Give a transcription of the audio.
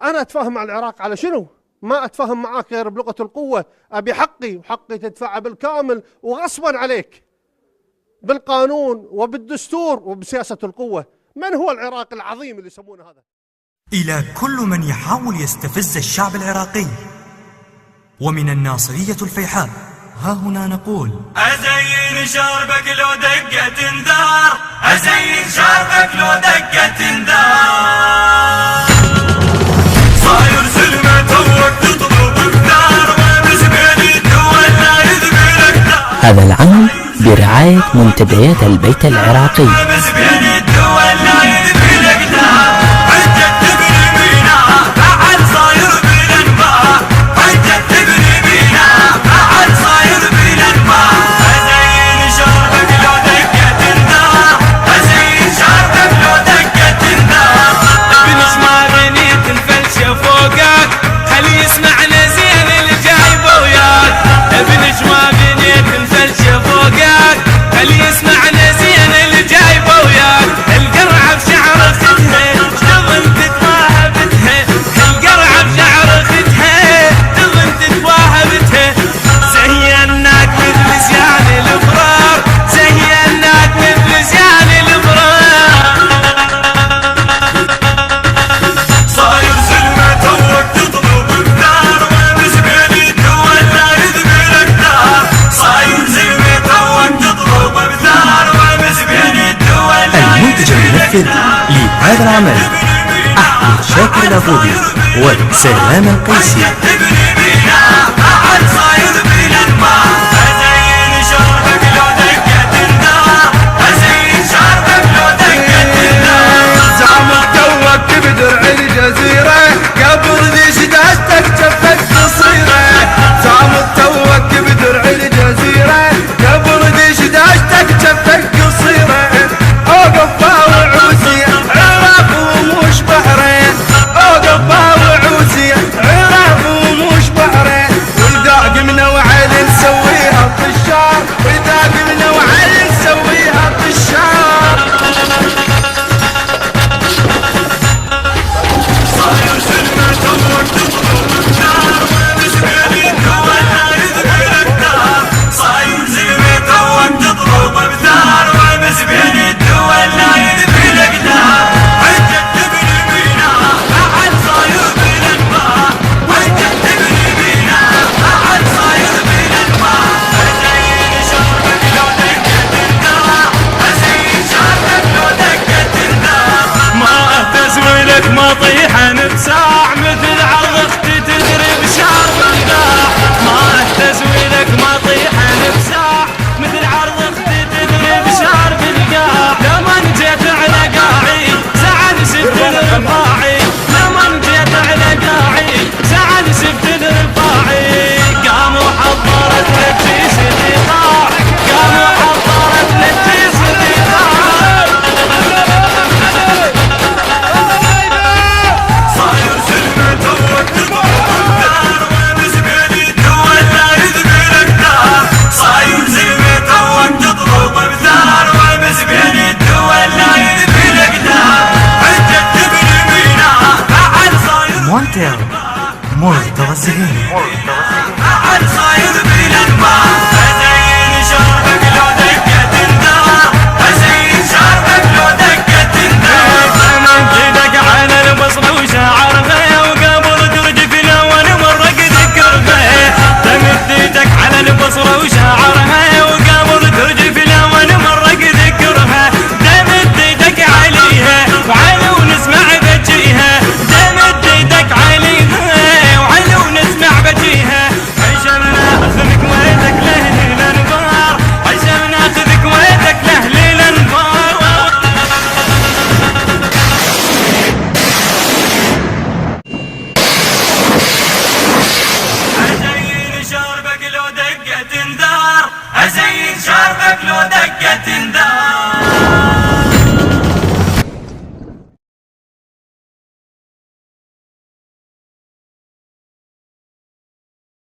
أنا أتفاهم مع العراق على شنو؟ ما أتفاهم معاك غير بلغة القوة. أبي حقي، وحقي تدفعه بالكامل وغصبا عليك بالقانون وبالدستور وبسياسة القوة. من هو العراق العظيم اللي يسمونه هذا؟ إلى كل من يحاول يستفز الشعب العراقي ومن الناصرية الفيحاء، ها هنا نقول: أزين شربك لو دقة انذار، أزين شربك لو دقة انذار. صاير سلمة توك تطلب كثار، ومزبل الدول لا يذبل أكثر. هذا العمل برعاية منتديات البيت العراقي. ومزبل الدول لا يذبل أكثر. حجة تبني بينا بعد صاير بالأنبار، حجة تبني بينا بعد صاير بالأنبار. أزين شربك لو دقة انذار، أزين شربك لو دقة انذار. ابنش ما بنيت الفلشة فوقك، خلي يسمعنا زين اللي جايبه وياك. ابنش ما بنيت الفلشة فوقك، خلي يسمعنا زين اللي جايبه وياك. القرعة بشعر اختها تظن تتواهى بتها، القرعة بشعر اختها تظن تتواهى بتها. زيناك مثل زيان الابرار، زيناك مثل زيان الابرار. صاير سلمة توك تطلب كثار، ومزبل الدول لا يذبل أكثر. صاير سلمة توك تطلب كثار، ومزبل الدول لا المنتج المنفذ لهذا العمل أحمد شاكر الأبوذي وسلام القيسي. تبني بينا بعد صاير بالأنبار. أزين شربك لو دقة انذار، أزين شربك لو دقة انذار. زعمك توك بدرع الجزيرة، قبل ذي شداشتك جفت قصيرة. زعمك توك بدرع الجزيرة، قبل ذي شداشتك جفت قصيرة. اوقف باوعوسي عراق ومش بحرين، اوقف باوعوسي عراق ومش بحرين. واذا قمنا وعلي نسويها طشار، واذا قمنا وعلي نسويها طشار. صاير سلمة توك تطلب كثار، ومزبل الدول لا يذبل أكثر. صاير سلمة توك تطلب كثار، ومزبل الدول لا يذبل أكثر. حجة تبني بينا بعد صاير بالأنبار، حجة تبني بينا بعد صاير بالأنبار. أزين شربك لو دقة انذار، أزين شربك لو دقة انذار. ما اهتز ولك ما طيحن بساع، مثل عرض اختي تدري بشعر بالقاع. ما اهتز ولك ما طيحن بساع، مثل عرض اختي تدري بشعر بالقاع. لما جيت على قاعي سعد شفت الرفاعي، لما جيت على قاعي سعد شفت الرفاعي. قاموا حضرت للجيش الإيقاع، قاموا حضرت للجيش الإيقاع. صاير سلمة توك تطلب كثار، ومزبل الدول لا يذبل أكثر. صاير سلمة توك تطلب كثار، ومزبل الدول لا يذبل أكثر. حجة تبني بينا بعد صاير مونتير مرتضى الزهيري. بعد صاير بالأنبار. أزين شربك لو دقة انذار، أزين شربك لو دقة انذار. من جدك على البصرة وشعرها، وقبل ترجف الأول مرة تذكرها. تمد ايدك على البصرة وشعرها، وقبل ترجف الأول مرة تذكرها. تمد ايدك عليها وعلى ونسمع بجيها، تمد ايدك عليها وعلى ونسمع بجيها. عشان ناخذك ويدك لأهل الأنبار، عشان ناخذك ويدك لأهل الأنبار. أزين شربك لو دقة انذار، أزين شربك لو دقة انذار.